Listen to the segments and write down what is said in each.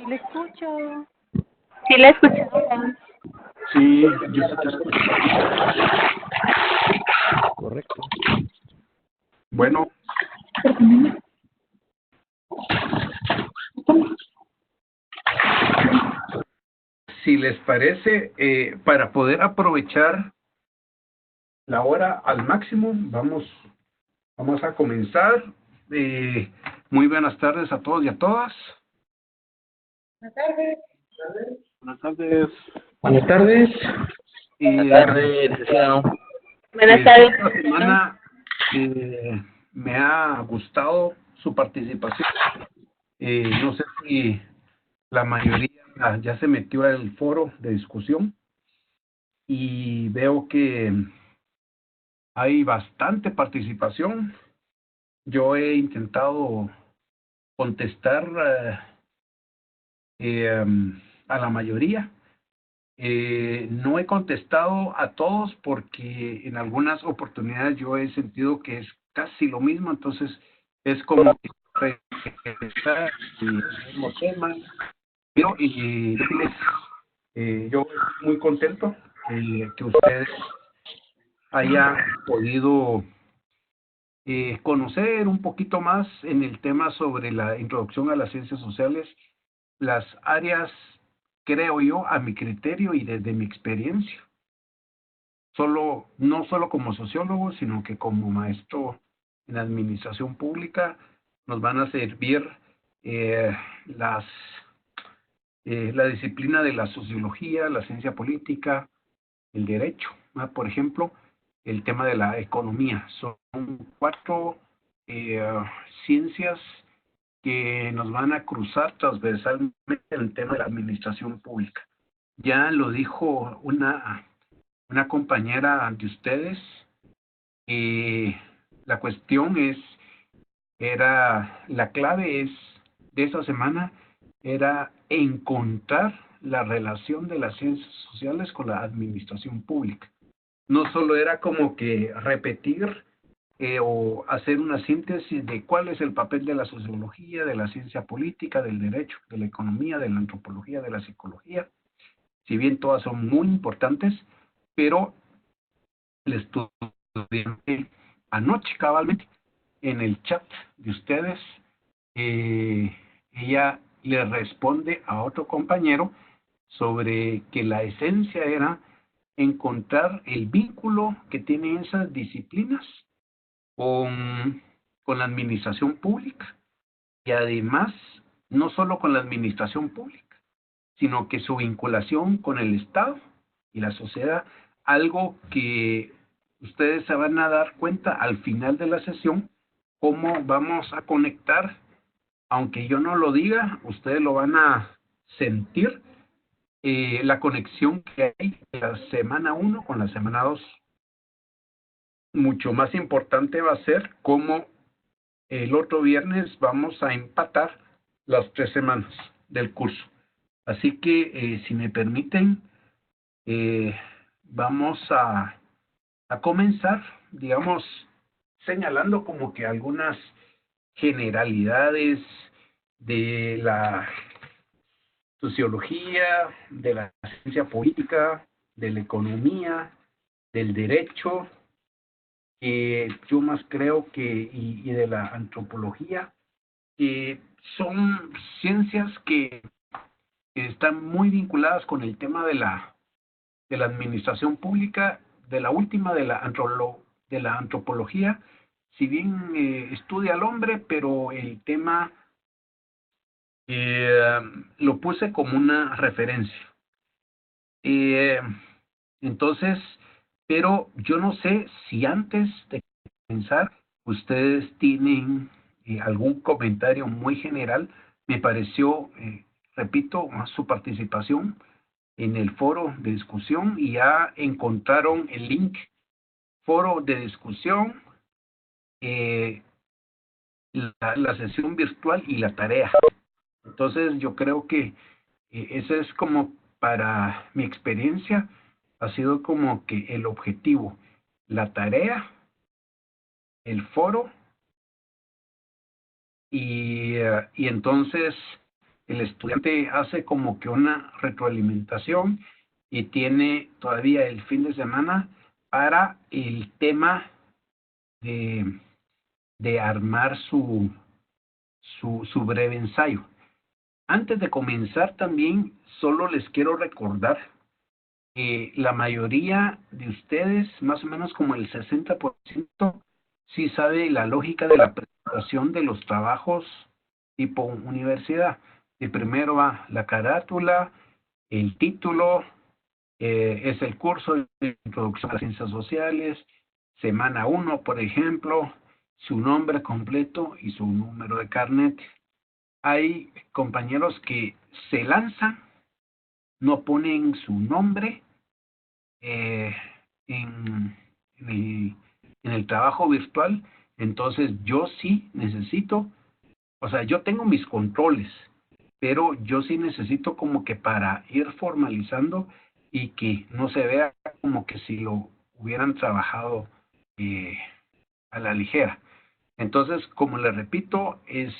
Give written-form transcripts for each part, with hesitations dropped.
le escucho. Sí, le escuchamos. Sí, yo sí te escucho. Correcto. Bueno, si les parece, para poder aprovechar la hora al máximo, vamos a comenzar. Muy buenas tardes a todos y a todas. Buenas tardes. Buenas tardes. Buenas tardes. Buenas tardes, licenciado. Buenas tardes. Esta semana me ha gustado su participación. No sé si la mayoría ya se metió al foro de discusión y veo que hay bastante participación. Yo he intentado contestar a la mayoría. No he contestado a todos porque en algunas oportunidades yo he sentido que es casi lo mismo, entonces es como que regresar el mismo tema. Pero yo estoy muy contento que ustedes hayan podido conocer un poquito más en el tema sobre la introducción a las ciencias sociales, las áreas, creo yo, a mi criterio y desde mi experiencia. No solo como sociólogo, sino que como maestro en administración pública, nos van a servir eh, las, la disciplina de la sociología, la ciencia política, el derecho, ¿no? Por ejemplo, el tema de la economía. Son 4 ciencias que nos van a cruzar transversalmente en el tema de la administración pública. Ya lo dijo una compañera de ustedes, la cuestión la clave de esa semana era encontrar la relación de las ciencias sociales con la administración pública. No solo era como que repetir o hacer una síntesis de cuál es el papel de la sociología, de la ciencia política, del derecho, de la economía, de la antropología, de la psicología, si bien todas son muy importantes, pero el estudiante anoche cabalmente en el chat de ustedes, ella le responde a otro compañero sobre que la esencia era encontrar el vínculo que tienen esas disciplinas con la administración pública y además no solo con la administración pública, sino que su vinculación con el Estado y la sociedad, algo que ustedes se van a dar cuenta al final de la sesión, cómo vamos a conectar, aunque yo no lo diga, ustedes lo van a sentir, la conexión que hay de la semana 1 con la semana 2. Mucho más importante va a ser cómo el otro viernes vamos a empatar las 3 semanas del curso. Así que, si me permiten, vamos a comenzar, digamos, señalando como que algunas generalidades de la sociología, de la ciencia política, de la economía, del derecho, yo más creo que, y de la antropología, que son ciencias que están muy vinculadas con el tema de la administración pública, de la última, de la antropología, si bien estudia al hombre, pero el tema lo puse como una referencia. Entonces, pero yo no sé si antes de comenzar ustedes tienen algún comentario muy general. Me pareció, repito, su participación en el foro de discusión y ya encontraron el link, foro de discusión, eh, la sesión virtual y la tarea. Entonces yo creo que ese es como, para mi experiencia, ha sido como que el objetivo, la tarea, el foro y entonces el estudiante hace como que una retroalimentación y tiene todavía el fin de semana para el tema de armar su breve ensayo. Antes de comenzar también, solo les quiero recordar que la mayoría de ustedes, más o menos como el 60%, sí sabe la lógica de la presentación de los trabajos tipo universidad. El primero va la carátula, el título, es el curso de Introducción a las Ciencias Sociales, semana 1, por ejemplo, su nombre completo y su número de carnet. Hay compañeros que se lanzan, no ponen su nombre en el trabajo virtual. Entonces yo sí necesito, o sea, yo tengo mis controles, pero yo sí necesito como que para ir formalizando y que no se vea como que si lo hubieran trabajado a la ligera. Entonces, como les repito, es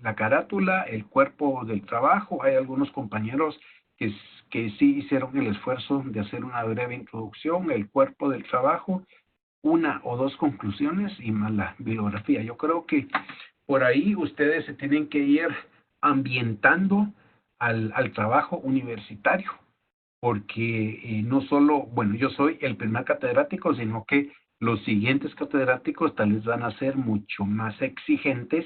la carátula, el cuerpo del trabajo. Hay algunos compañeros que sí hicieron el esfuerzo de hacer una breve introducción, el cuerpo del trabajo, una o dos conclusiones y más la bibliografía. Yo creo que por ahí ustedes se tienen que ir ambientando al trabajo universitario, porque no solo, bueno, yo soy el primer catedrático, sino que los siguientes catedráticos tal vez van a ser mucho más exigentes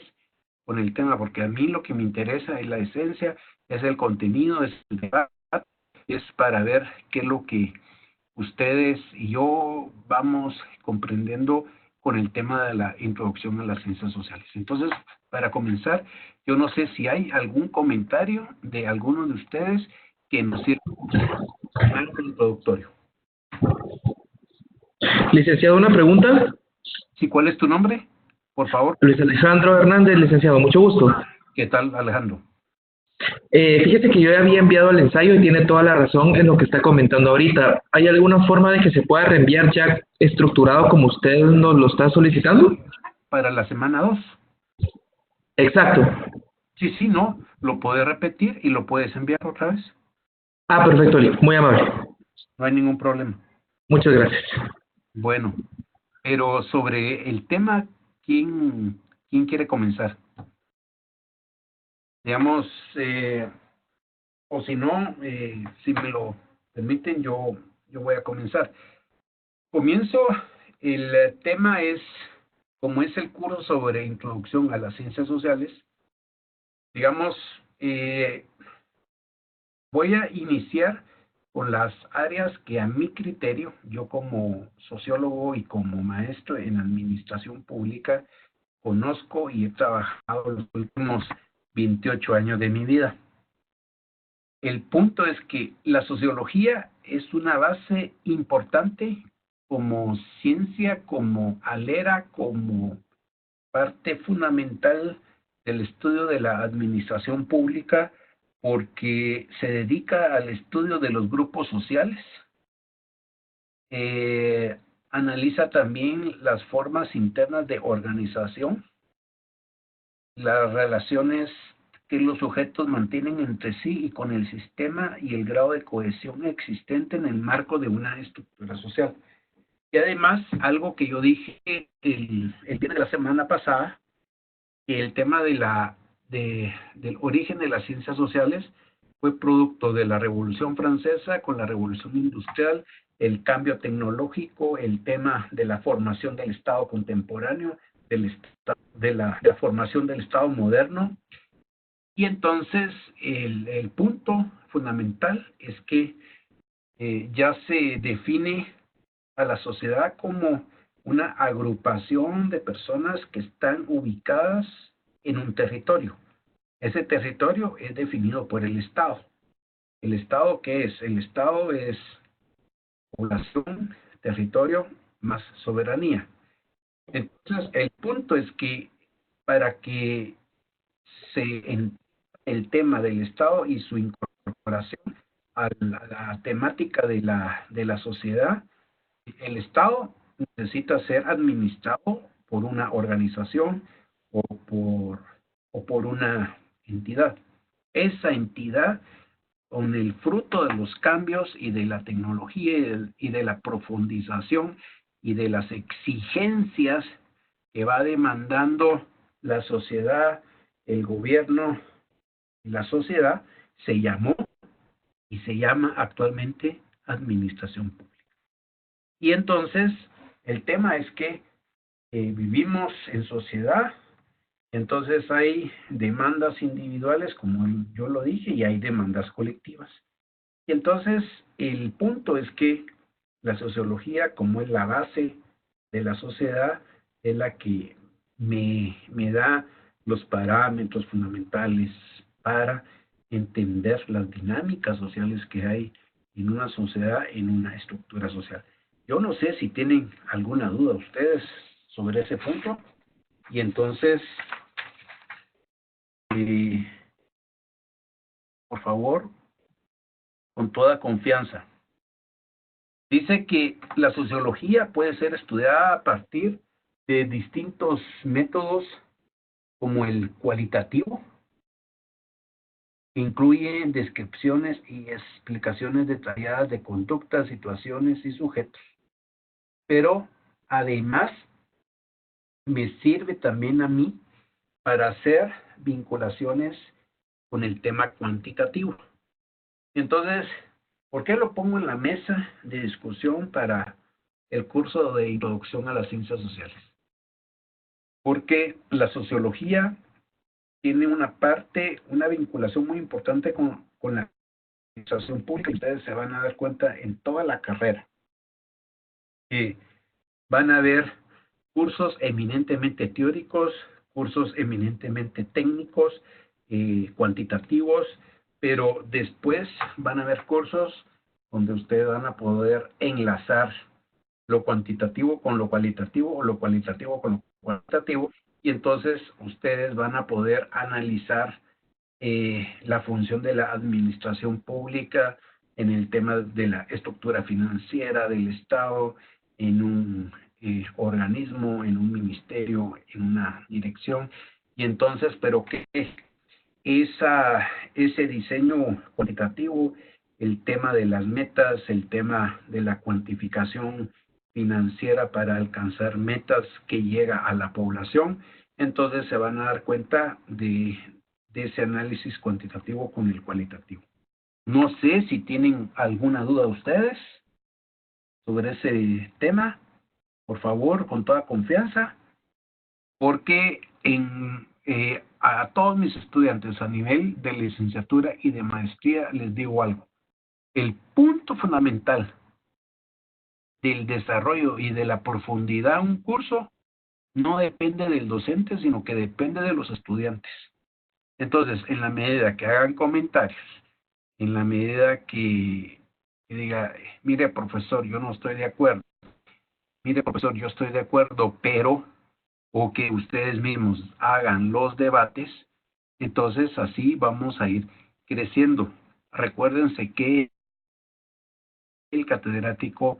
con el tema, porque a mí lo que me interesa es la esencia, es el contenido, es el debate, es para ver qué es lo que ustedes y yo vamos comprendiendo con el tema de la introducción a las ciencias sociales. Entonces, para comenzar, yo no sé si hay algún comentario de alguno de ustedes que nos sirva como introductorio. Licenciado, una pregunta. Sí, ¿cuál es tu nombre? Por favor. Luis Alejandro Hernández, licenciado, mucho gusto. ¿Qué tal, Alejandro? Fíjese que yo ya había enviado el ensayo y tiene toda la razón en lo que está comentando ahorita. ¿Hay alguna forma de que se pueda reenviar ya estructurado como usted nos lo está solicitando? Para la semana 2. Exacto. Sí, sí, no. Lo puedes repetir y lo puedes enviar otra vez. Ah, perfecto, muy amable. No hay ningún problema. Muchas gracias. Bueno, pero sobre el tema, ¿quién quiere comenzar? Digamos, o si no, si me lo permiten, yo voy a comenzar. Comienzo, el tema es, como es el curso sobre introducción a las ciencias sociales, digamos, voy a iniciar con las áreas que a mi criterio, yo como sociólogo y como maestro en administración pública, conozco y he trabajado los últimos 28 años de mi vida. El punto es que la sociología es una base importante como ciencia, como alera, como parte fundamental del estudio de la administración pública, porque se dedica al estudio de los grupos sociales, analiza también las formas internas de organización, las relaciones que los sujetos mantienen entre sí y con el sistema y el grado de cohesión existente en el marco de una estructura social. Y además, algo que yo dije el día de la semana pasada, que el tema del origen de las ciencias sociales fue producto de la Revolución Francesa con la Revolución Industrial, el cambio tecnológico, el tema de la formación del Estado contemporáneo, de la formación del Estado moderno. Y entonces el punto fundamental es que ya se define a la sociedad como una agrupación de personas que están ubicadas en un territorio. Ese territorio es definido por el Estado. ¿El Estado qué es? El Estado es población, territorio, más soberanía. Entonces, el punto es que para que el tema del Estado y su incorporación a la temática de la sociedad, el Estado necesita ser administrado por una organización o por una entidad. esa entidad con el fruto de los cambios y de la tecnología y de la profundización y de las exigencias que va demandando la sociedad, el gobierno y la sociedad, se llamó y se llama actualmente administración pública. Y entonces, el tema es que vivimos en sociedad, entonces hay demandas individuales, como yo lo dije, y hay demandas colectivas. Y entonces, el punto es que la sociología, como es la base de la sociedad, es la que me da los parámetros fundamentales para entender las dinámicas sociales que hay en una sociedad, en una estructura social. Yo no sé si tienen alguna duda ustedes sobre ese punto, y entonces, por favor, con toda confianza. Dice que la sociología puede ser estudiada a partir de distintos métodos, como el cualitativo, que incluye descripciones y explicaciones detalladas de conductas, situaciones y sujetos. Pero además me sirve también a mí para hacer vinculaciones con el tema cuantitativo. Entonces, ¿por qué lo pongo en la mesa de discusión para el curso de Introducción a las Ciencias Sociales? Porque la sociología tiene una parte, una vinculación muy importante con la administración pública, y ustedes se van a dar cuenta en toda la carrera que van a haber cursos eminentemente teóricos, cursos eminentemente técnicos, cuantitativos, pero después van a haber cursos donde ustedes van a poder enlazar lo cuantitativo con lo cualitativo o lo cualitativo con lo cuantitativo, y entonces ustedes van a poder analizar la función de la administración pública en el tema de la estructura financiera del Estado, en un organismo, en un ministerio, en una dirección. Y entonces, pero que ese diseño cuantitativo, el tema de las metas, el tema de la cuantificación financiera para alcanzar metas que llega a la población, entonces se van a dar cuenta de ese análisis cuantitativo con el cualitativo. No sé si tienen alguna duda ustedes sobre ese tema, por favor, con toda confianza, porque a todos mis estudiantes a nivel de licenciatura y de maestría les digo algo. El punto fundamental del desarrollo y de la profundidad de un curso no depende del docente, sino que depende de los estudiantes. Entonces, en la medida que hagan comentarios, en la medida que diga, mire profesor, yo no estoy de acuerdo, mire profesor, yo estoy de acuerdo, pero, o que ustedes mismos hagan los debates, entonces así vamos a ir creciendo. Recuérdense que el catedrático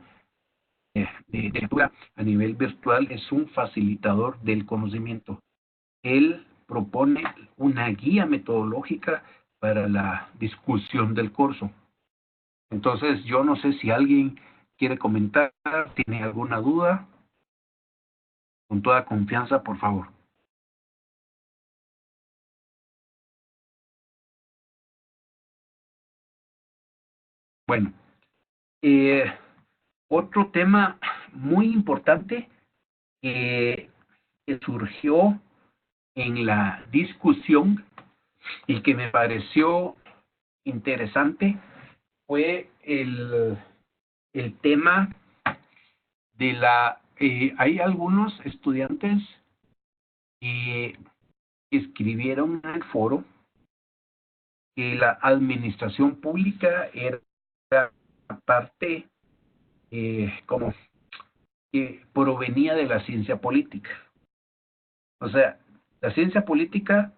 de lectura a nivel virtual es un facilitador del conocimiento. Él propone una guía metodológica para la discusión del curso. Entonces, yo no sé si alguien quiere comentar, tiene alguna duda. Con toda confianza, por favor. Bueno, otro tema muy importante que surgió en la discusión y que me pareció interesante fue el tema de hay algunos estudiantes que escribieron en el foro que la administración pública era parte como que provenía de la ciencia política. O sea, la ciencia política,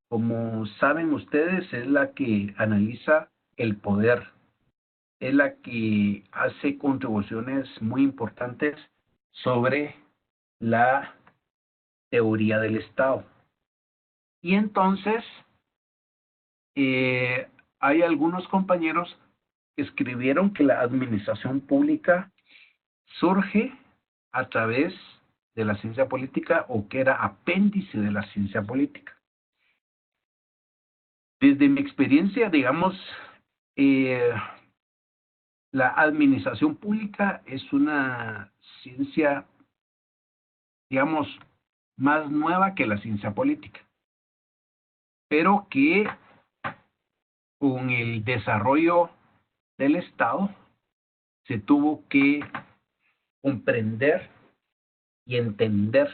como saben ustedes, es la que analiza el poder, es la que hace contribuciones muy importantes sobre la teoría del Estado. Y entonces, eh, hay algunos compañeros que escribieron que la administración pública surge a través de la ciencia política o que era apéndice de la ciencia política. Desde mi experiencia, digamos, la administración pública es una ciencia, digamos, más nueva que la ciencia política, pero que con el desarrollo del Estado se tuvo que comprender y entender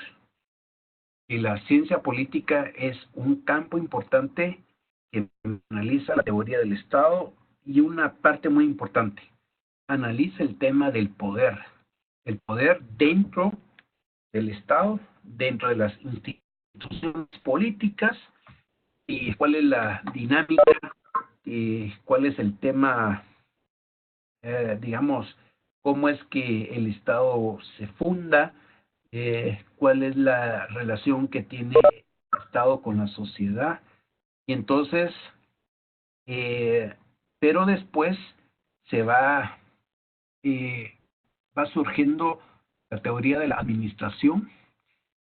que la ciencia política es un campo importante que analiza la teoría del Estado y una parte muy importante, analiza el tema del poder, el poder dentro del Estado, dentro de las instituciones políticas y cuál es la dinámica y cuál es el tema, digamos, cómo es que el Estado se funda, cuál es la relación que tiene el Estado con la sociedad. Y entonces, pero después se va surgiendo la teoría de la administración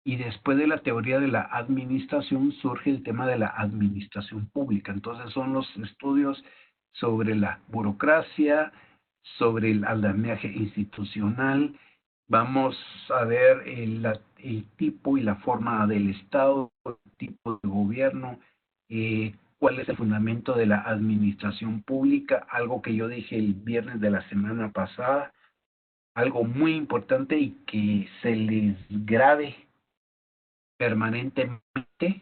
y después de la teoría de la administración surge el tema de la administración pública. Entonces son los estudios sobre la burocracia, sobre el andamiaje institucional. Vamos a ver el tipo y la forma del Estado, el tipo de gobierno, cuál es el fundamento de la administración pública, algo que yo dije el viernes de la semana pasada, algo muy importante y que se les grabe permanentemente,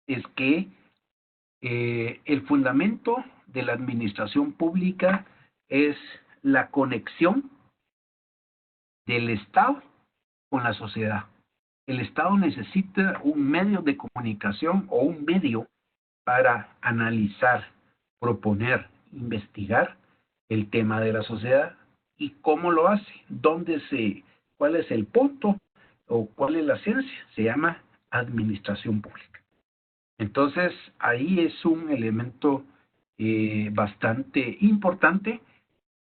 es que el fundamento de la administración pública es la conexión del Estado con la sociedad. El Estado necesita un medio de comunicación o un medio para analizar, proponer, investigar el tema de la sociedad. ¿Y cómo lo hace? ¿Cuál es el punto o cuál es la ciencia? Se llama administración pública. Entonces, ahí es un elemento bastante importante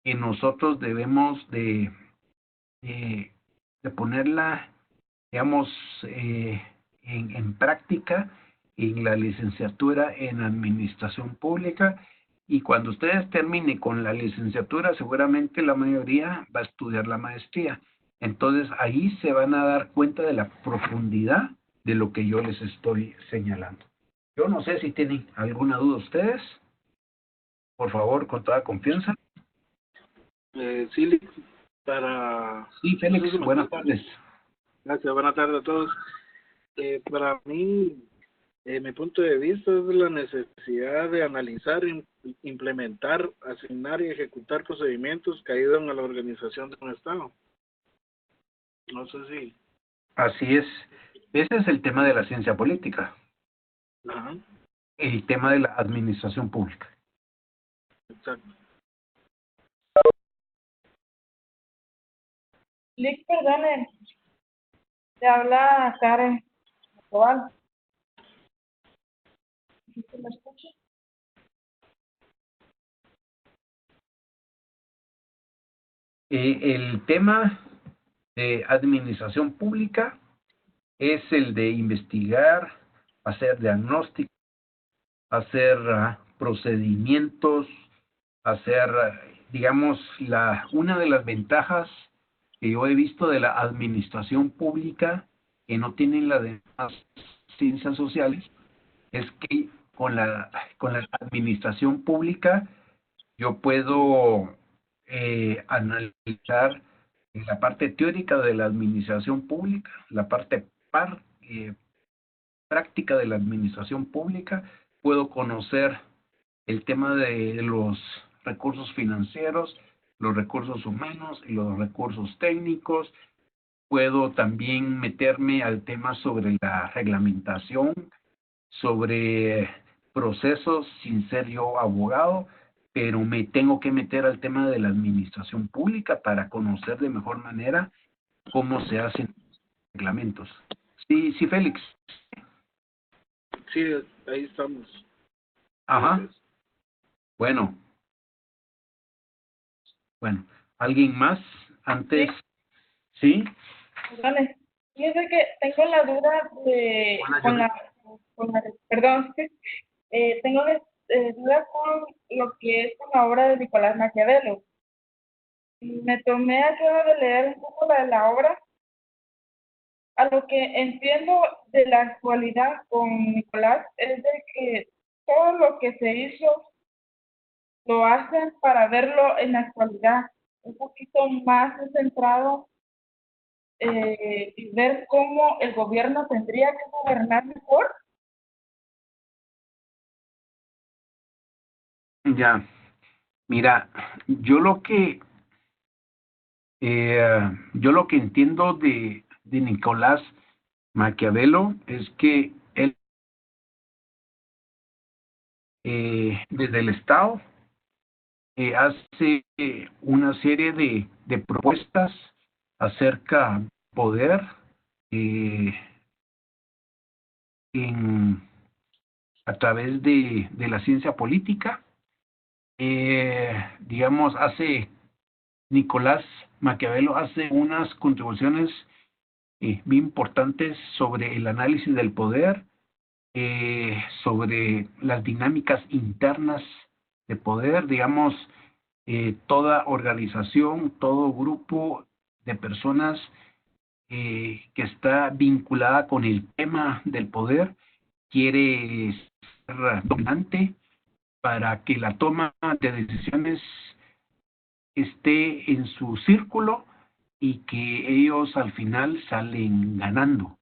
que nosotros debemos de ponerla, digamos, en práctica en la licenciatura en Administración Pública. Y cuando ustedes terminen con la licenciatura, seguramente la mayoría va a estudiar la maestría. Entonces, ahí se van a dar cuenta de la profundidad de lo que yo les estoy señalando. Yo no sé si tienen alguna duda ustedes. Por favor, con toda confianza. Sí, para... Sí, Félix, buenas tardes. Gracias, buenas tardes a todos. Para mí, mi punto de vista es la necesidad de analizar, implementar, asignar y ejecutar procedimientos que ayudan a la organización de un Estado. No sé si... Así es. Ese es el tema de la ciencia política. Ajá, El tema de la administración pública. exacto. Lick, perdone, te habla Karen Escobar. ¿Sí se me escucha? El tema de administración pública es el de investigar, hacer diagnóstico, hacer procedimientos, hacer, digamos, una de las ventajas que yo he visto de la administración pública que no tienen las demás ciencias sociales es que con la administración pública yo puedo analizar la parte teórica de la administración pública, la parte práctica de la administración pública, puedo conocer el tema de los recursos financieros, los recursos humanos y los recursos técnicos. Puedo también meterme al tema sobre la reglamentación, sobre procesos sin ser yo abogado, pero me tengo que meter al tema de la administración pública para conocer de mejor manera cómo se hacen reglamentos. Sí, sí, Félix. Sí, ahí estamos. Ajá. Gracias. Bueno, bueno, ¿alguien más antes? Sí, ¿Sí? vale. Fíjese que tengo la duda de, Hola, con Judith. perdón, tengo la duda con lo que es con la obra de Nicolás Maquiavelo. Me tomé acabo de leer un poco la obra, a lo que entiendo de la actualidad con Nicolás es de que todo lo que se hizo lo hacen para verlo en la actualidad, un poquito más centrado y ver cómo el gobierno tendría que gobernar mejor. Ya, mira, yo lo que yo lo que entiendo de Nicolás Maquiavelo es que él desde el Estado hace una serie de propuestas acerca del poder eh, en, a través de la ciencia política. Digamos, Nicolás Maquiavelo hace unas contribuciones bien importantes sobre el análisis del poder, sobre las dinámicas internas de poder, digamos, toda organización, todo grupo de personas que está vinculada con el tema del poder quiere ser dominante para que la toma de decisiones esté en su círculo y que ellos al final salen ganando.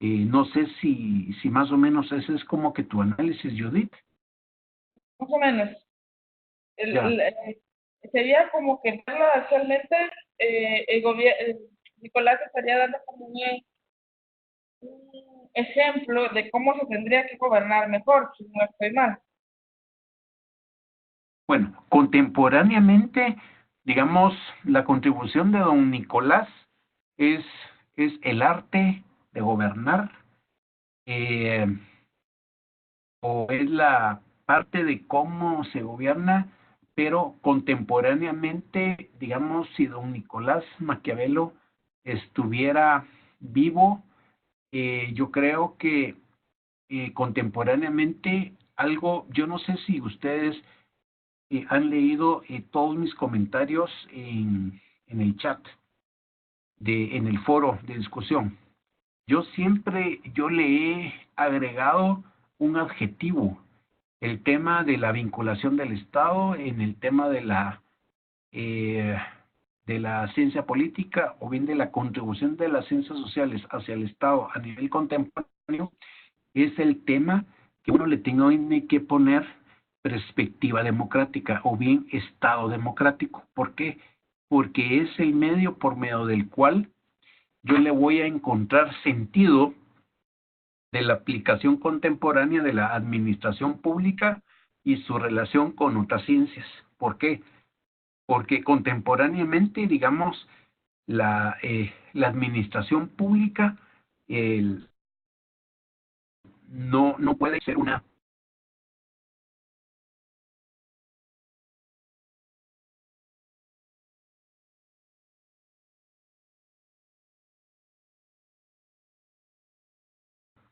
No sé si más o menos ese es como que tu análisis, Judith. Más o menos. Ya, Sería como que verlo actualmente, el gobierno, Nicolás estaría dando como un ejemplo de cómo se tendría que gobernar mejor, si no estoy mal. bueno, contemporáneamente, digamos, la contribución de don Nicolás es, es el arte de gobernar, eh, o es la parte de cómo se gobierna, pero contemporáneamente, digamos, si don Nicolás Maquiavelo estuviera vivo, yo creo que contemporáneamente algo, yo no sé si ustedes han leído todos mis comentarios en el chat, en el foro de discusión. Yo le he agregado un adjetivo, el tema de la vinculación del Estado en el tema eh, de la ciencia política o bien de la contribución de las ciencias sociales hacia el Estado a nivel contemporáneo, es el tema que uno le tiene que poner perspectiva democrática o bien Estado democrático. ¿Por qué? Porque es el medio por medio del cual yo le voy a encontrar sentido de la aplicación contemporánea de la administración pública y su relación con otras ciencias. ¿Por qué? Porque contemporáneamente, digamos, la administración pública no puede ser una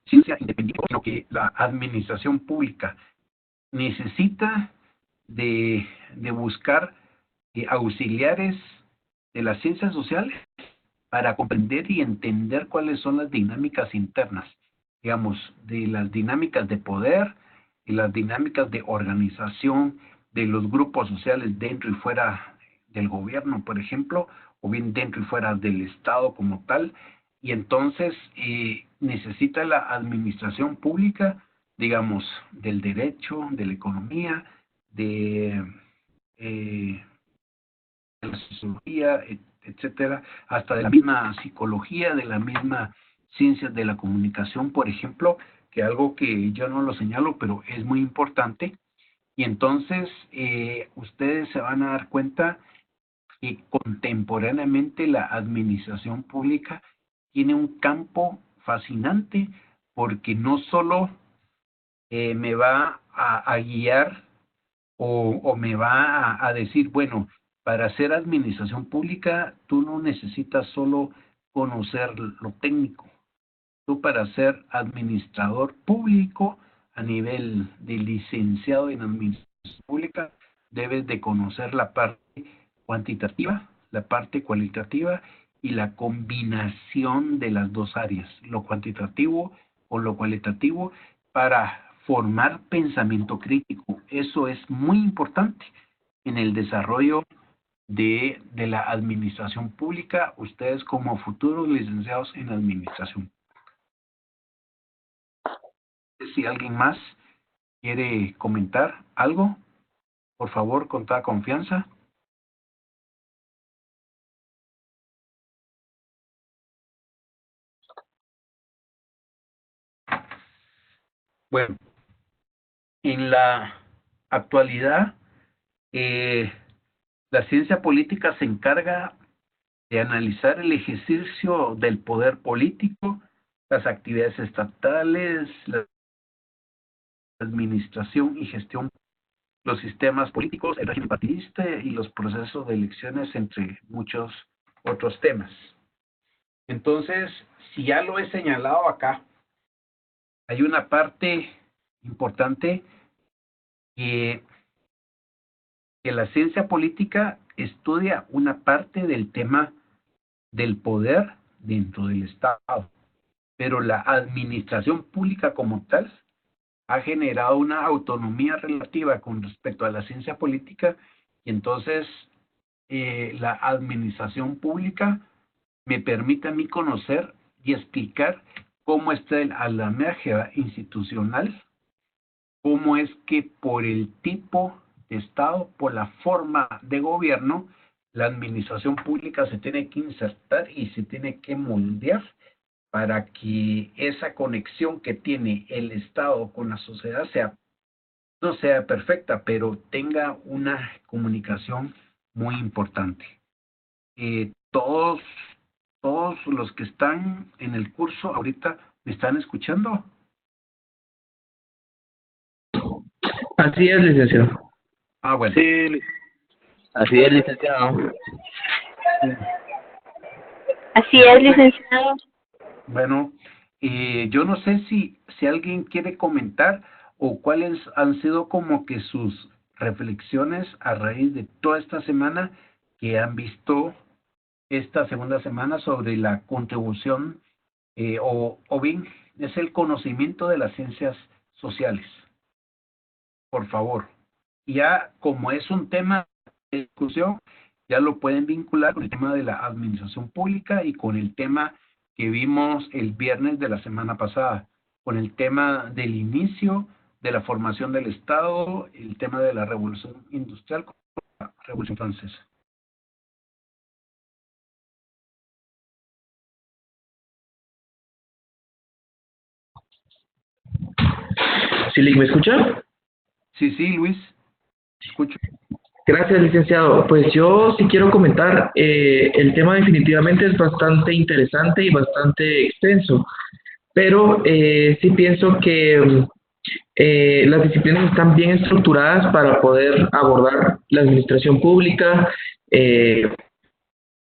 ciencia independiente, sino que la administración pública necesita de buscar auxiliares de las ciencias sociales para comprender y entender cuáles son las dinámicas internas, digamos, de las dinámicas de poder y las dinámicas de organización de los grupos sociales dentro y fuera del gobierno, por ejemplo, o bien dentro y fuera del Estado como tal. Y entonces necesita la administración pública, digamos, del derecho, de la economía, de eh, de la sociología, etcétera, hasta de la misma psicología, de la misma ciencia de la comunicación, por ejemplo, que algo que yo no lo señalo, pero es muy importante. Y entonces ustedes se van a dar cuenta que contemporáneamente la administración pública tiene un campo fascinante porque no solo me va a guiar o me va a decir, bueno, para hacer administración pública tú no necesitas solo conocer lo técnico. Tú para ser administrador público a nivel de licenciado en administración pública debes de conocer la parte cuantitativa, la parte cualitativa y la combinación de las dos áreas, lo cuantitativo o lo cualitativo, para formar pensamiento crítico. Eso es muy importante en el desarrollo de la administración pública, ustedes como futuros licenciados en administración. Si alguien más quiere comentar algo, por favor, con toda confianza. Bueno, en la actualidad, la ciencia política se encarga de analizar el ejercicio del poder político, las actividades estatales, la administración y gestión, los sistemas políticos, el régimen partidista y los procesos de elecciones, entre muchos otros temas. Entonces, si ya lo he señalado acá, hay una parte importante que la ciencia política estudia una parte del tema del poder dentro del Estado, pero la administración pública como tal ha generado una autonomía relativa con respecto a la ciencia política, y entonces la administración pública me permite a mí conocer y explicar cómo está el andamiaje institucional, cómo es que por el tipo de Estado, por la forma de gobierno, la administración pública se tiene que insertar y se tiene que moldear para que esa conexión que tiene el Estado con la sociedad no sea perfecta, pero tenga una comunicación muy importante. Todos los que están en el curso ahorita, ¿me están escuchando? Así es, licenciado. Ah, bueno. Sí, Así es, licenciado. Así es, licenciado. Bueno, yo no sé si alguien quiere comentar o cuáles han sido como que sus reflexiones a raíz de toda esta semana que han visto esta segunda semana sobre la contribución o bien es el conocimiento de las ciencias sociales. Por favor. Ya como es un tema de discusión, ya lo pueden vincular con el tema de la administración pública y con el tema que vimos el viernes de la semana pasada, con el tema del inicio de la formación del Estado, el tema de la revolución industrial con la revolución francesa. ¿Sí, me escucha? Sí, Luis, escucho. Gracias, licenciado. Pues yo sí quiero comentar, el tema definitivamente es bastante interesante y bastante extenso, pero sí pienso que las disciplinas están bien estructuradas para poder abordar la administración pública,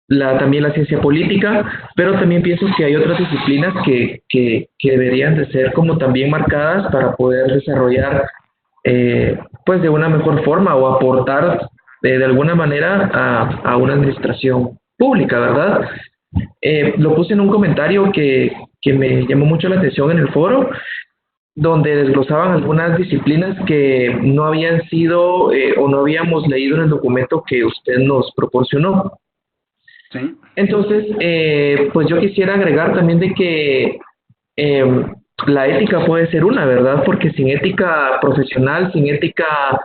también la ciencia política, pero también pienso que hay otras disciplinas que deberían de ser como también marcadas para poder desarrollar pues de una mejor forma o aportar de alguna manera a una administración pública, ¿verdad? Lo puse en un comentario que me llamó mucho la atención en el foro, donde desglosaban algunas disciplinas que no habían sido o no habíamos leído en el documento que usted nos proporcionó. Sí. Entonces, pues yo quisiera agregar también de que la ética puede ser una, ¿verdad? Porque sin ética profesional, sin ética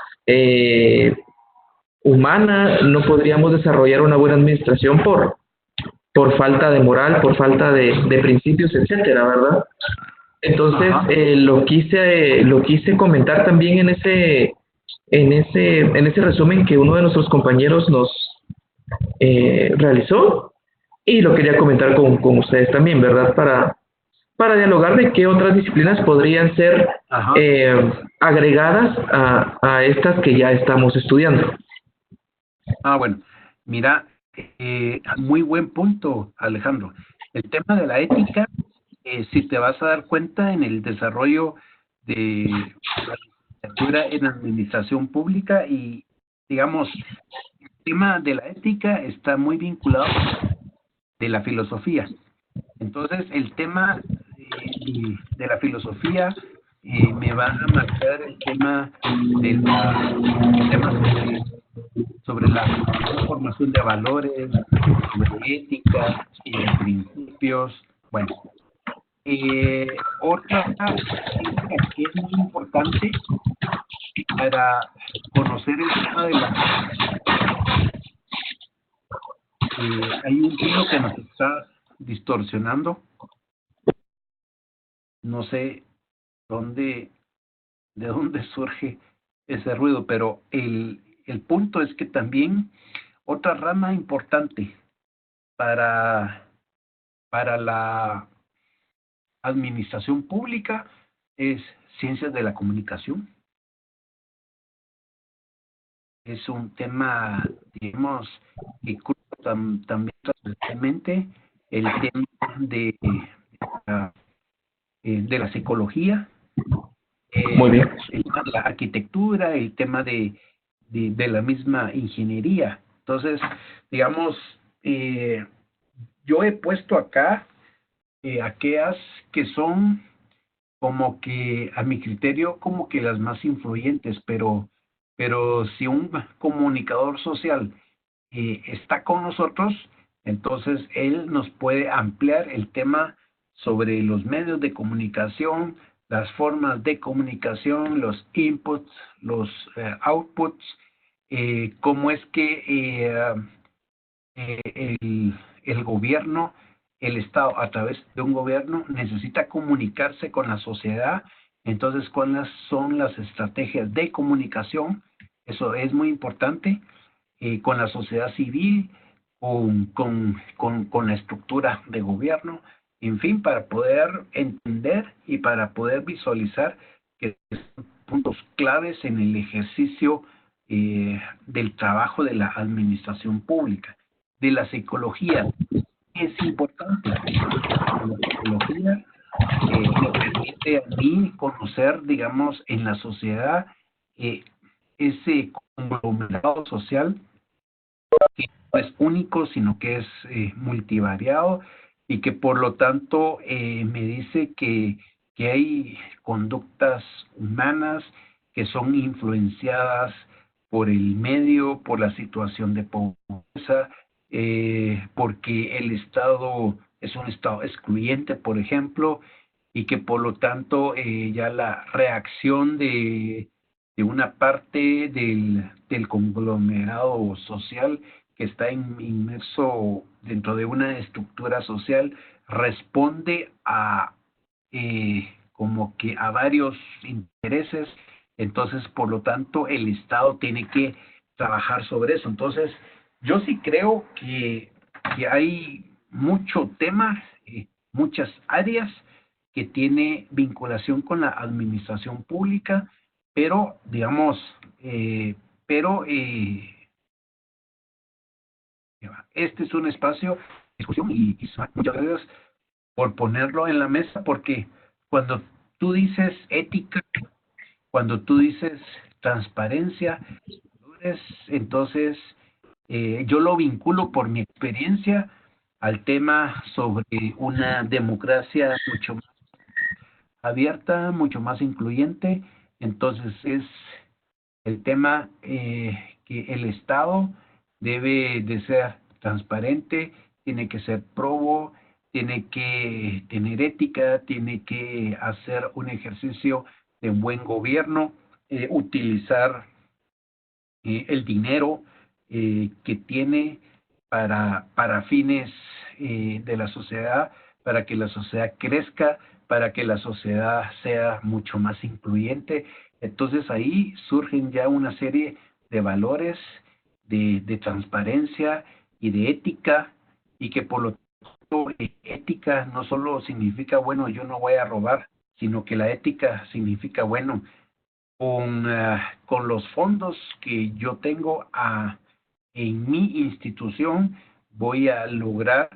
humana, no podríamos desarrollar una buena administración por falta de moral, por falta de principios, etcétera, ¿verdad? Entonces, lo quise comentar también en ese resumen que uno de nuestros compañeros nos realizó, y lo quería comentar con ustedes también, ¿verdad? para dialogar de qué otras disciplinas podrían ser Ajá. agregadas a estas que ya estamos estudiando. Bueno, mira, muy buen punto, Alejandro. El tema de la ética, si te vas a dar cuenta en el desarrollo de la licenciatura en administración pública y, digamos, el tema de la ética está muy vinculado de la filosofía. Entonces, el tema de la filosofía me va a marcar el tema de sobre la formación de valores, sobre ética, principios. Bueno, otra ciencia que es muy importante para conocer el tema de la... hay un ruido que nos está distorsionando. No sé de dónde surge ese ruido, pero el punto es que también otra rama importante para la administración pública es ciencias de la comunicación. Es un tema, digamos, que cruza también transversalmente el tema de la psicología, Muy bien. el tema de la arquitectura, el tema de la misma ingeniería. Entonces, digamos, yo he puesto acá aquellas que son como que, a mi criterio, como que las más influyentes, pero si un comunicador social está con nosotros, entonces él nos puede ampliar el tema sobre los medios de comunicación, las formas de comunicación, los inputs, los outputs, cómo es que el gobierno, el Estado, a través de un gobierno, necesita comunicarse con la sociedad. Entonces, ¿cuáles son las estrategias de comunicación? Eso es muy importante. Con la sociedad civil, con la estructura de gobierno, en fin, para poder entender y para poder visualizar que son puntos claves en el ejercicio del trabajo de la administración pública. De la psicología, es importante. La psicología me permite a mí conocer, digamos, en la sociedad ese conglomerado social que no es único, sino que es multivariado y que por lo tanto me dice que hay conductas humanas que son influenciadas por el medio, por la situación de pobreza, porque el Estado es un Estado excluyente, por ejemplo, y que por lo tanto ya la reacción de una parte del conglomerado social que está inmerso dentro de una estructura social responde a como que a varios intereses. Entonces, por lo tanto, el Estado tiene que trabajar sobre eso. Entonces, yo sí creo que hay mucho tema, muchas áreas que tiene vinculación con la administración pública, pero, digamos, este es un espacio de discusión y muchas gracias por ponerlo en la mesa, porque cuando tú dices ética, cuando tú dices transparencia, entonces yo lo vinculo por mi experiencia al tema sobre una democracia mucho más abierta, mucho más incluyente. Entonces es el tema que el Estado debe de ser transparente, tiene que ser probo, tiene que tener ética, tiene que hacer un ejercicio de buen gobierno, utilizar el dinero que tiene para fines de la sociedad, para que la sociedad crezca, para que la sociedad sea mucho más incluyente. Entonces ahí surgen ya una serie de valores de transparencia y de ética, y que por lo ética no solo significa, bueno, yo no voy a robar, sino que la ética significa, bueno, con los fondos que yo tengo en mi institución, voy a lograr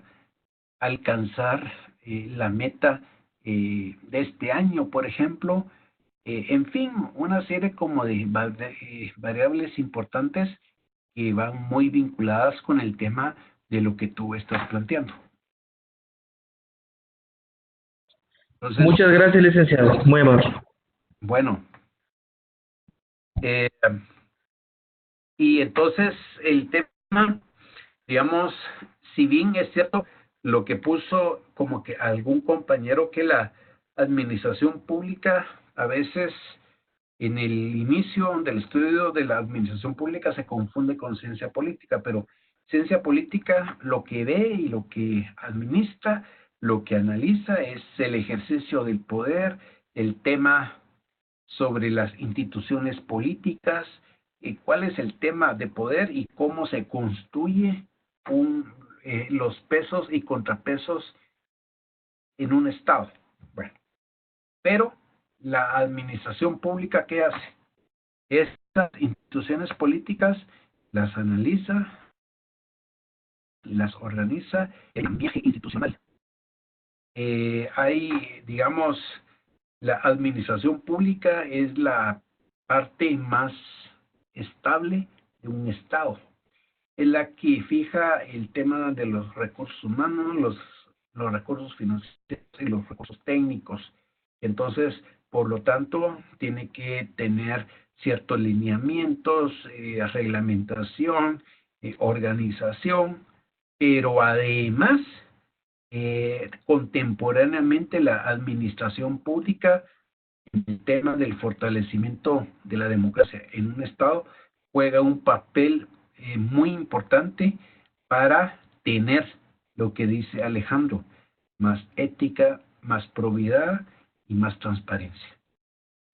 alcanzar la meta de este año, por ejemplo. En fin, una serie como de variables importantes que van muy vinculadas con el tema de lo que tú estás planteando. Entonces, Muchas gracias, licenciado. Muy amable. bueno, y entonces el tema, digamos, si bien es cierto lo que puso como que algún compañero, que la administración pública a veces en el inicio del estudio de la administración pública se confunde con ciencia política, pero ciencia política lo que ve y lo que administra, lo que analiza es el ejercicio del poder, el tema sobre las instituciones políticas, cuál es el tema de poder y cómo se construye los pesos y contrapesos en un Estado. Bueno, pero la administración pública, ¿qué hace? Estas instituciones políticas las analiza, las organiza en ambiente institucional. Hay, digamos, la administración pública es la parte más estable de un Estado. Es la que fija el tema de los recursos humanos, los recursos financieros y los recursos técnicos. Entonces, por lo tanto, tiene que tener ciertos lineamientos, reglamentación, organización, pero además, contemporáneamente la administración pública, en el tema del fortalecimiento de la democracia en un Estado, juega un papel muy importante para tener lo que dice Alejandro, más ética, más probidad y más transparencia.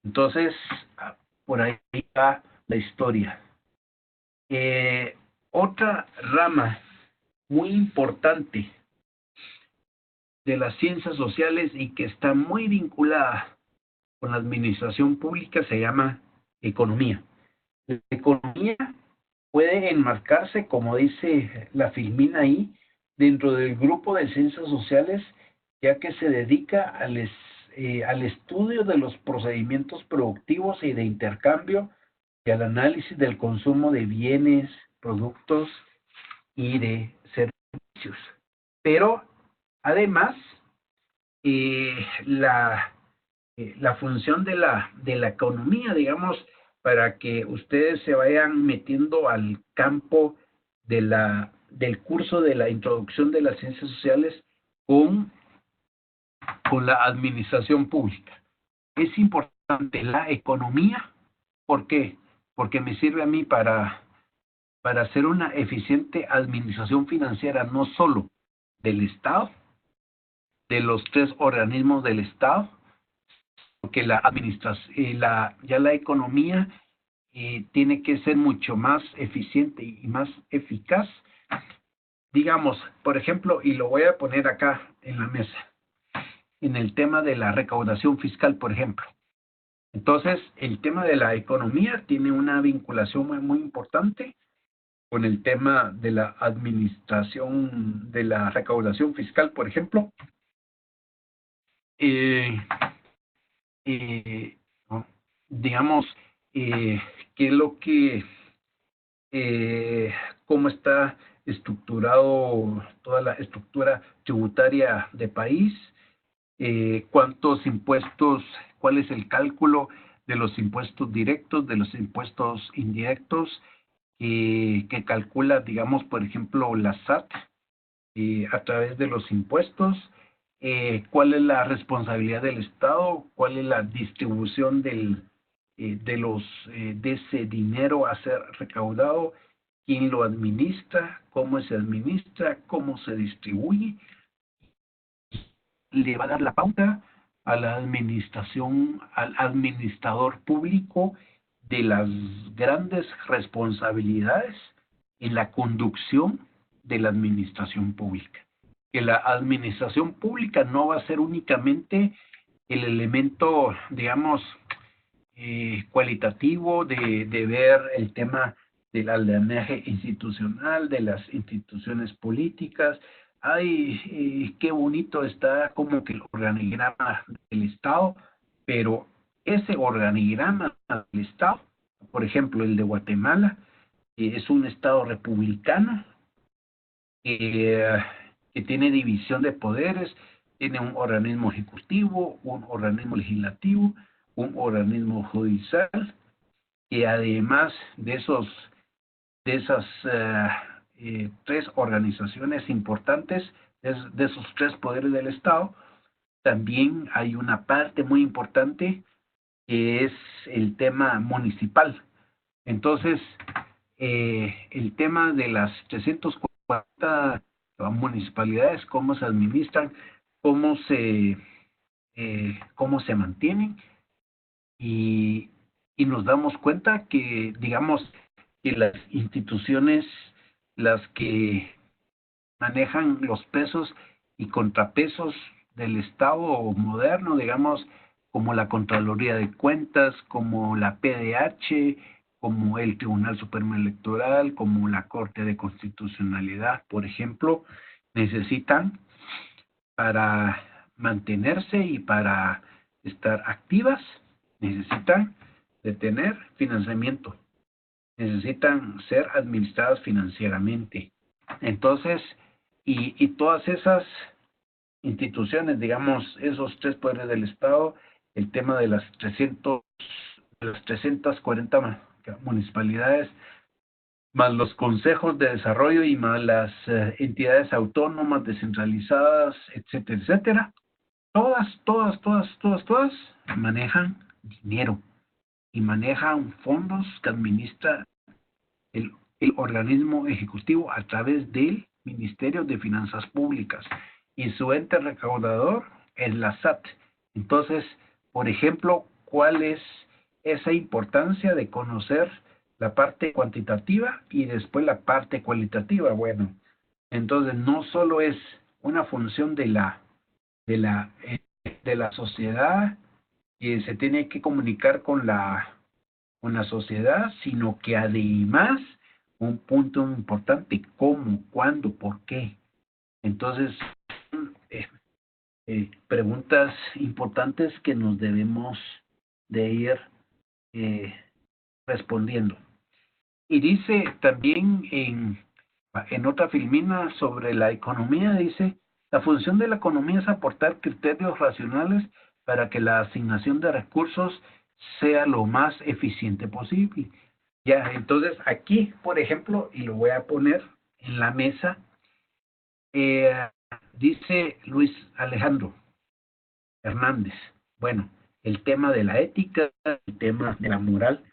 Entonces, por ahí va la historia. Otra rama muy importante de las ciencias sociales y que está muy vinculada con la administración pública se llama economía. La economía puede enmarcarse, como dice la Filmina ahí, dentro del grupo de ciencias sociales, ya que se dedica al estudio de los procedimientos productivos y de intercambio y al análisis del consumo de bienes, productos y de servicios. Pero además, la función de la economía, digamos, para que ustedes se vayan metiendo al campo del curso de la introducción de las ciencias sociales con la administración pública. Es importante la economía. ¿Por qué? Porque me sirve a mí para hacer una eficiente administración financiera, no solo del Estado, de los 3 organismos del Estado, porque la administración, ya la economía tiene que ser mucho más eficiente y más eficaz. Digamos, por ejemplo, y lo voy a poner acá en la mesa, en el tema de la recaudación fiscal, por ejemplo. Entonces, el tema de la economía tiene una vinculación muy, muy importante con el tema de la administración de la recaudación fiscal, por ejemplo. ¿No? Digamos, qué es lo que, cómo está estructurado toda la estructura tributaria de país, cuántos impuestos, cuál es el cálculo de los impuestos directos, de los impuestos indirectos, que calcula, digamos, por ejemplo, la SAT, a través de los impuestos, cuál es la responsabilidad del Estado, cuál es la distribución de ese dinero a ser recaudado, quién lo administra, cómo se administra, cómo se distribuye. Le va a dar la pauta a la administración, al administrador público, de las grandes responsabilidades en la conducción de la administración pública. que la administración pública no va a ser únicamente el elemento, digamos, cualitativo de ver el tema del andamiaje institucional, de las instituciones políticas. Ay, qué bonito está como que el organigrama del Estado, pero ese organigrama del Estado, por ejemplo, el de Guatemala, es un Estado republicano, que tiene división de poderes, tiene un organismo ejecutivo, un organismo legislativo, un organismo judicial, y además de esas tres organizaciones importantes, de esos tres poderes del Estado, también hay una parte muy importante que es el tema municipal. Entonces, el tema de las 340 municipalidades, cómo se administran, cómo se mantienen, y nos damos cuenta que, digamos, que las instituciones, las que manejan los pesos y contrapesos del Estado moderno, digamos, como la Contraloría de Cuentas, como la PDH, como el Tribunal Supremo Electoral, como la Corte de Constitucionalidad, por ejemplo, necesitan, para mantenerse y para estar activas, necesitan de tener financiamiento, necesitan ser administradas financieramente. Entonces, y todas esas instituciones, digamos, esos tres poderes del Estado, el tema de las 340 municipalidades, más los consejos de desarrollo y más las entidades autónomas descentralizadas, etcétera, etcétera, todas manejan dinero y manejan fondos que administra el, el organismo ejecutivo a través del Ministerio de Finanzas Públicas, y su ente recaudador es la SAT. Entonces, por ejemplo, ¿cuál es esa importancia de conocer la parte cuantitativa y después la parte cualitativa? Bueno, entonces no solo es una función de la sociedad que se tiene que comunicar con la sociedad, sino que además un punto importante: cómo, cuándo, por qué. Entonces, preguntas importantes que nos debemos de ir respondiendo. Y dice también en otra filmina sobre la economía, dice: la función de la economía es aportar criterios racionales para que la asignación de recursos sea lo más eficiente posible. Ya, entonces aquí, por ejemplo, y lo voy a poner en la mesa, dice Luis Alejandro Hernández, bueno, el tema de la ética, el tema de la moral,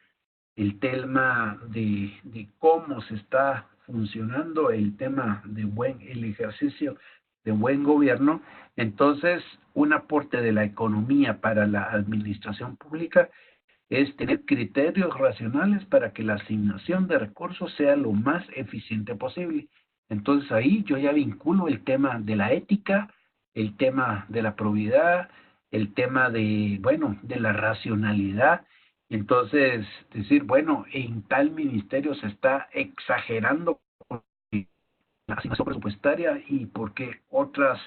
el tema de cómo se está funcionando, el tema de el ejercicio de buen gobierno. Entonces, un aporte de la economía para la administración pública es tener criterios racionales para que la asignación de recursos sea lo más eficiente posible. Entonces ahí yo ya vinculo el tema de la ética, el tema de la probidad, el tema de, bueno, de la racionalidad. Entonces, decir, bueno, en tal ministerio se está exagerando con la asignación presupuestaria, y por qué otras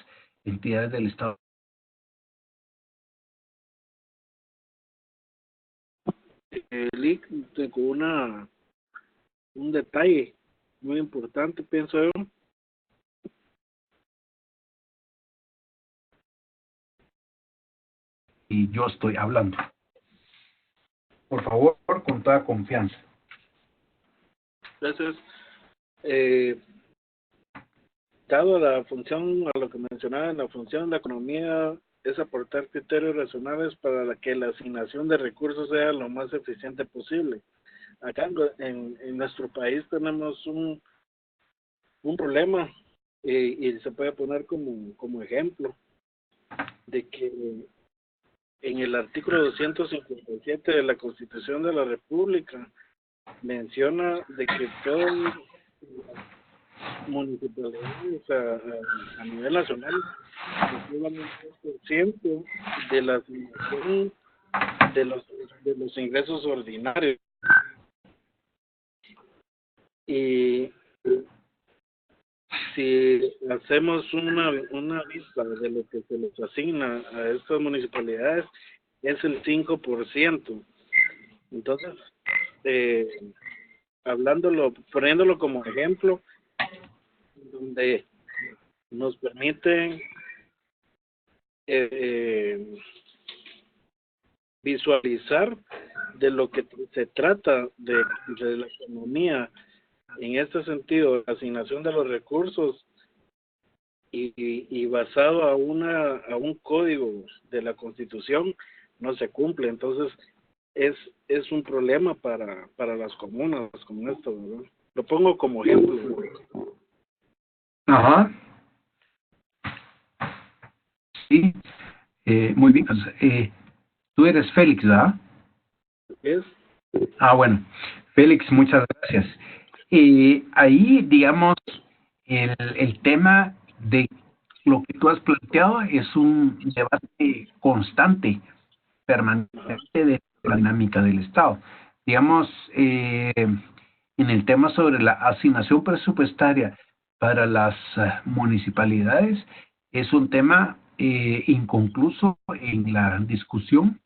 entidades del Estado. Lick, tengo un detalle muy importante, pienso yo. Y yo estoy hablando. Por favor, con toda confianza. Gracias. Dado la función, a lo que mencionaba, la función de la economía es aportar criterios racionales para que la asignación de recursos sea lo más eficiente posible. Acá en nuestro país tenemos un problema, y se puede poner como ejemplo de que en el artículo 257 de la Constitución de la República menciona de que municipalidades a nivel nacional reciban un 3% de la asignación de los ingresos ordinarios. Y si hacemos una vista de lo que se les asigna a estas municipalidades, es el 5%. Entonces, poniéndolo como ejemplo, donde nos permite visualizar de lo que se trata de la economía en este sentido, la asignación de los recursos y basado a un código de la Constitución no se cumple. Entonces es un problema para las comunas como esto, ¿verdad? Lo pongo como ejemplo. Ajá. Sí, muy bien. Tú eres Félix, ¿verdad? ¿Es? Ah, bueno. Félix, muchas gracias. Ahí, digamos, el tema de lo que tú has planteado es un debate constante, permanente de la dinámica del Estado. Digamos, en el tema sobre la asignación presupuestaria para las municipalidades, es un tema inconcluso en la discusión,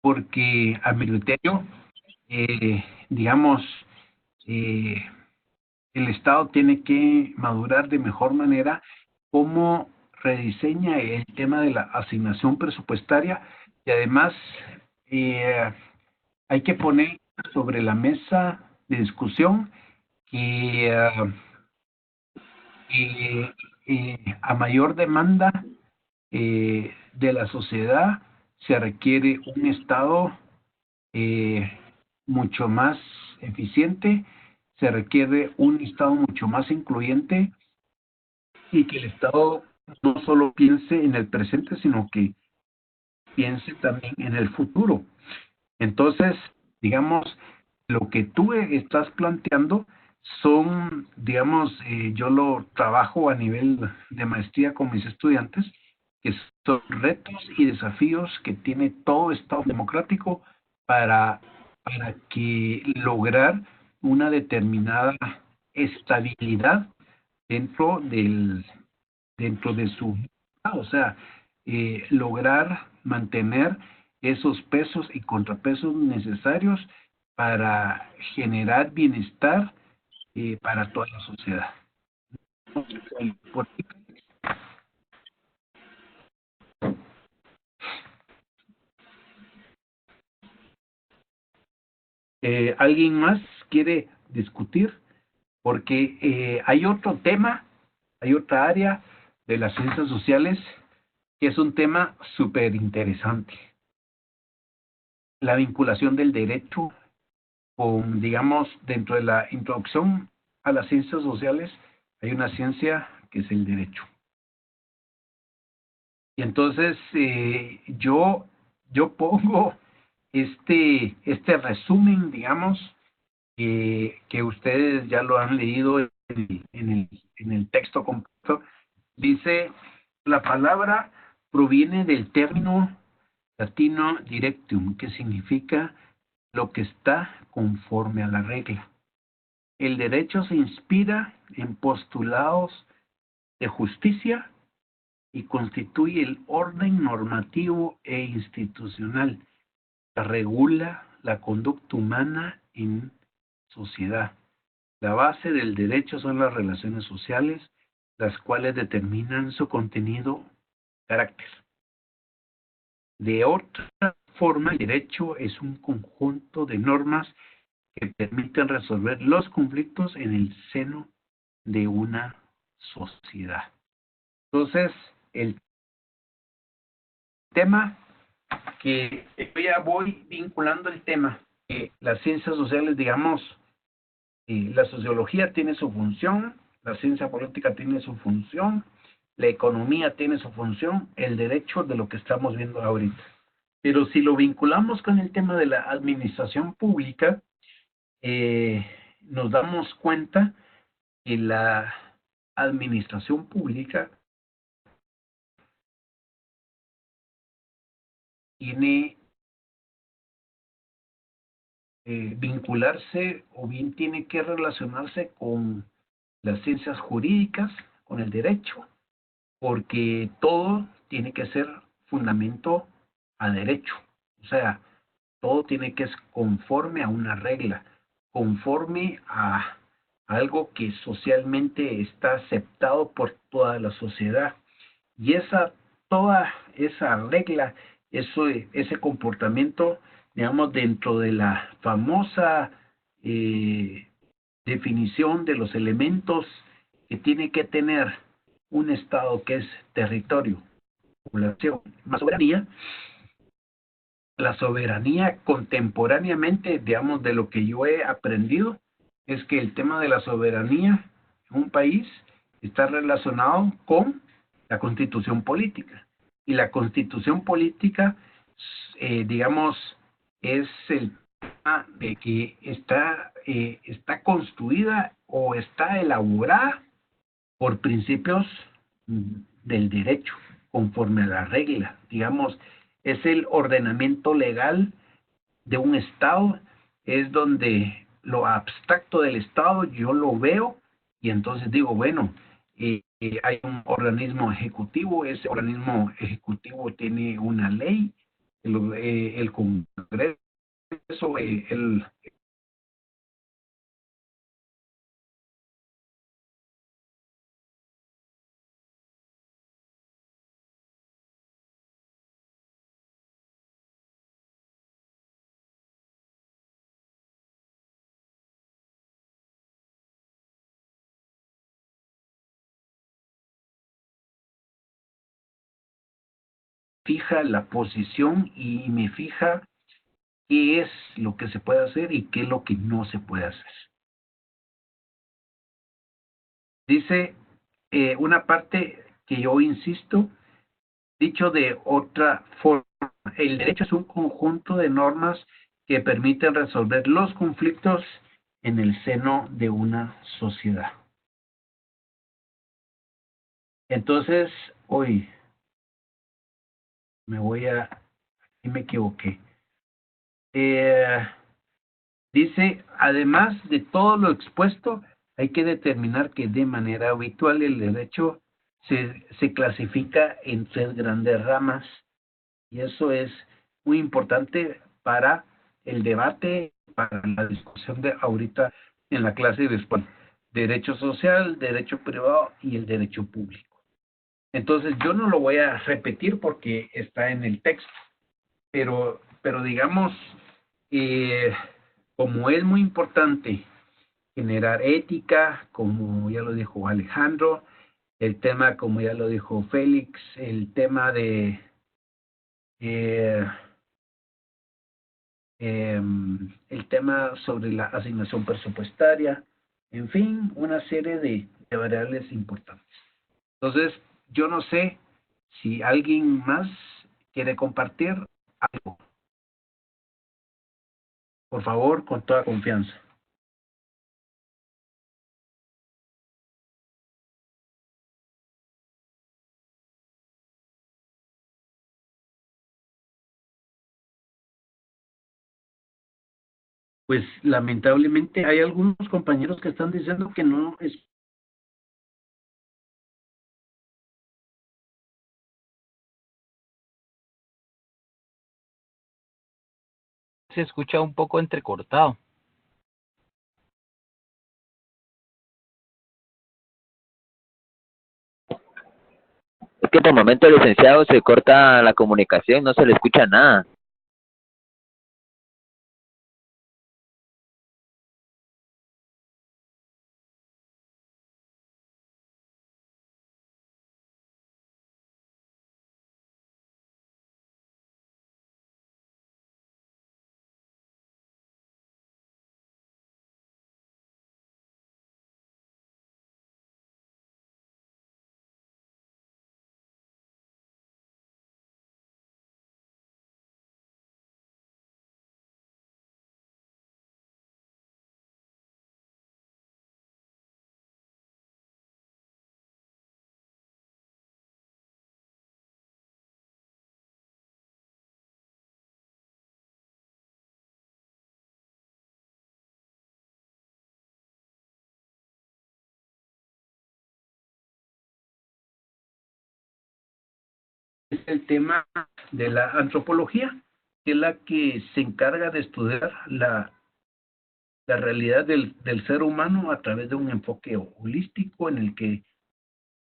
porque a mi criterio, digamos, el Estado tiene que madurar de mejor manera cómo rediseña el tema de la asignación presupuestaria y además hay que poner sobre la mesa de discusión que a mayor demanda de la sociedad se requiere un Estado mucho más eficiente, se requiere un Estado mucho más incluyente y que el Estado no solo piense en el presente, sino que piense también en el futuro. Entonces, digamos, lo que tú estás planteando son, digamos, yo lo trabajo a nivel de maestría con mis estudiantes, que son retos y desafíos que tiene todo Estado democrático para que lograr una determinada estabilidad dentro de su, o sea, lograr mantener esos pesos y contrapesos necesarios para generar bienestar para toda la sociedad. ¿Alguien más quiere discutir? Porque hay otro tema, hay otra área de las ciencias sociales que es un tema súper interesante. La vinculación del derecho con, digamos, dentro de la introducción a las ciencias sociales, hay una ciencia que es el derecho. Y entonces yo pongo este resumen, digamos, que ustedes ya lo han leído en el texto completo. Dice, la palabra proviene del término latino directum, que significa lo que está conforme a la regla. El derecho se inspira en postulados de justicia y constituye el orden normativo e institucional que regula la conducta humana en sociedad. La base del derecho son las relaciones sociales, las cuales determinan su contenido, carácter. De otra forma, el derecho es un conjunto de normas que permiten resolver los conflictos en el seno de una sociedad. Entonces, el tema que yo ya voy vinculando el tema, las ciencias sociales, digamos, la sociología tiene su función, la ciencia política tiene su función, la economía tiene su función, el derecho de lo que estamos viendo ahorita. Pero si lo vinculamos con el tema de la administración pública, nos damos cuenta que la administración pública tiene vincularse o bien tiene que relacionarse con las ciencias jurídicas, con el derecho, porque todo tiene que ser fundamento a derecho. O sea, todo tiene que ser conforme a una regla, conforme a algo que socialmente está aceptado por toda la sociedad. Y toda esa regla, ese comportamiento, digamos, dentro de la famosa definición de los elementos que tiene que tener un Estado, que es territorio, población, más soberanía. La soberanía contemporáneamente, digamos, de lo que yo he aprendido, es que el tema de la soberanía en un país está relacionado con la constitución política. Y la constitución política, digamos, es el tema de que está construida o está elaborada por principios del derecho, conforme a la regla. Digamos, es el ordenamiento legal de un Estado, es donde lo abstracto del Estado yo lo veo y entonces digo, bueno, hay un organismo ejecutivo, ese organismo ejecutivo tiene una ley, el Congreso, el fija la posición y me fija qué es lo que se puede hacer y qué es lo que no se puede hacer. Dice una parte que yo insisto, dicho de otra forma, el derecho es un conjunto de normas que permiten resolver los conflictos en el seno de una sociedad. Entonces, hoy aquí me equivoqué. Dice, además de todo lo expuesto, hay que determinar que de manera habitual el derecho se clasifica en tres grandes ramas y eso es muy importante para el debate, para la discusión de ahorita en la clase de después. Derecho social, derecho privado y el derecho público. Entonces yo no lo voy a repetir porque está en el texto, pero digamos, como es muy importante generar ética, como ya lo dijo Alejandro, el tema, como ya lo dijo Félix, el tema de eh, el tema sobre la asignación presupuestaria, en fin, una serie de variables importantes. Entonces, yo no sé si alguien más quiere compartir algo. Por favor, con toda confianza. Pues lamentablemente hay algunos compañeros que están diciendo que no es. Se escucha un poco entrecortado. Es que por momento, licenciado, se corta la comunicación, no se le escucha nada. es el tema de la antropología, que es la que se encarga de estudiar la realidad del ser humano a través de un enfoque holístico en el que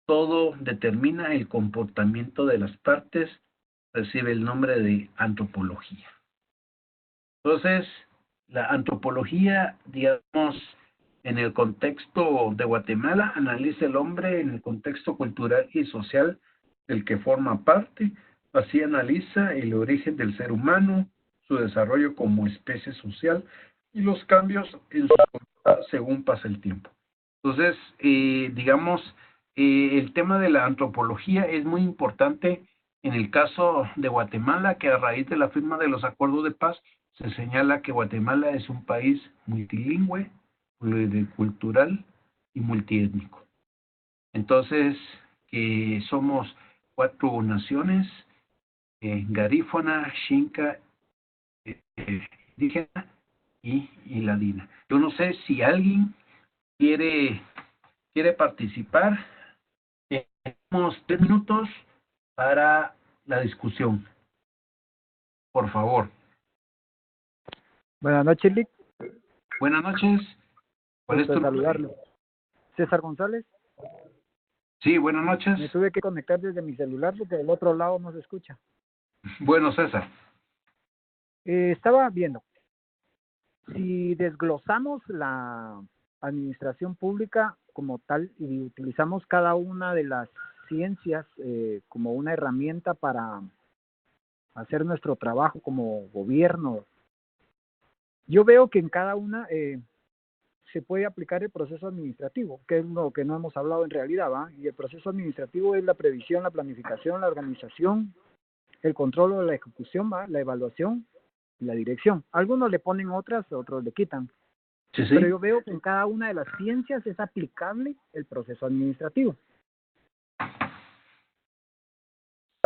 todo determina el comportamiento de las partes, recibe el nombre de antropología. Entonces, la antropología, digamos, en el contexto de Guatemala, analiza el hombre en el contexto cultural y social del que forma parte. Así analiza el origen del ser humano, su desarrollo como especie social y los cambios en su conducta según pasa el tiempo. Entonces, digamos, el tema de la antropología es muy importante en el caso de Guatemala, que a raíz de la firma de los acuerdos de paz se señala que Guatemala es un país multilingüe, pluricultural y multiétnico. Entonces, que somos 4 naciones, garífuna, xinca, indígena y ladina. Yo no sé si alguien quiere participar. Tenemos 3 minutos para la discusión. Por favor. Buenas noches, Lick. Buenas noches. ¿Cuál es tu nombre? Saludarlo. César González. Sí, buenas noches. Me tuve que conectar desde mi celular porque del otro lado no se escucha. Bueno, César. Estaba viendo, si desglosamos la administración pública como tal y utilizamos cada una de las ciencias como una herramienta para hacer nuestro trabajo como gobierno, yo veo que en cada una se puede aplicar el proceso administrativo, que es lo que no hemos hablado en realidad, ¿va? Y el proceso administrativo es la previsión, la planificación, la organización, el control de la ejecución, ¿va? La evaluación y la dirección. Algunos le ponen otras, otros le quitan. Sí, sí. Pero yo veo que en cada una de las ciencias es aplicable el proceso administrativo.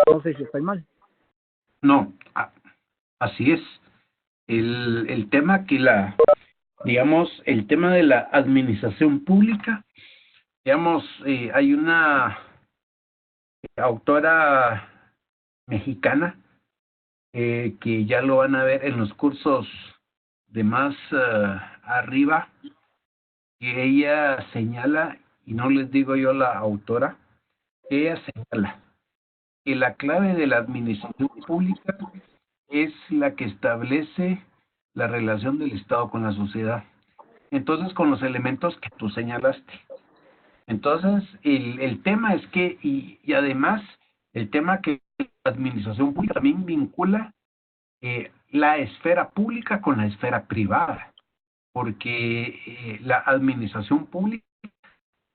No sé si estoy mal. No, así es. El tema que digamos, el tema de la administración pública, digamos, hay una autora mexicana que ya lo van a ver en los cursos de más arriba, que ella señala, y no les digo yo la autora, ella señala que la clave de la administración pública es la que establece la relación del Estado con la sociedad. Entonces, con los elementos que tú señalaste. Entonces, el tema es que, y además, el tema que la administración pública también vincula la esfera pública con la esfera privada, porque la administración pública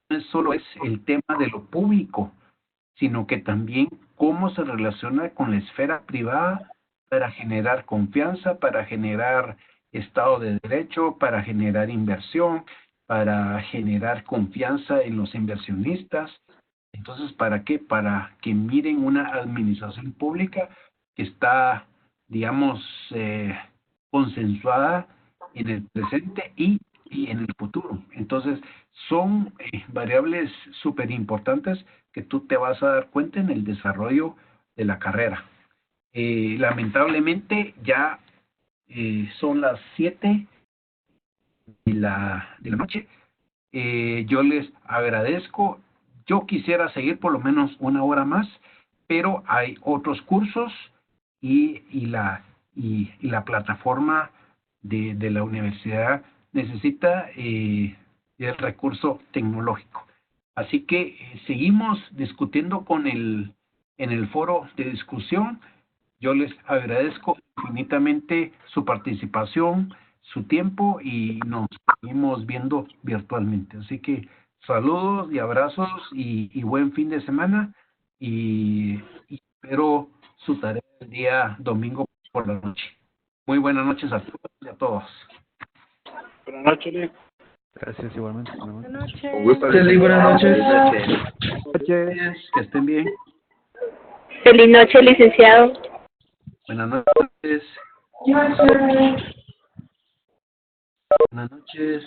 no solo es el tema de lo público, sino que también cómo se relaciona con la esfera privada para generar confianza, para generar Estado de Derecho, para generar inversión, para generar confianza en los inversionistas. Entonces, ¿para qué? Para que miren una administración pública que está, digamos, consensuada en el presente y en el futuro. Entonces, son variables súper importantes que tú te vas a dar cuenta en el desarrollo de la carrera. Lamentablemente ya son las 7 de la noche. Yo les agradezco. Yo quisiera seguir por lo menos 1 hora más, pero hay otros cursos y la plataforma de la universidad necesita el recurso tecnológico. Así que seguimos discutiendo en el foro de discusión. Yo les agradezco infinitamente su participación, su tiempo y nos seguimos viendo virtualmente. Así que saludos y abrazos y buen fin de semana y espero su tarea el día domingo por la noche. Muy buenas noches a todos y a todos. Buenas noches, Lick. Gracias igualmente. Buenas noches. Un gusto. Buenas noches. Que estén bien. Feliz noche, licenciado. Buenas noches. Buenas noches.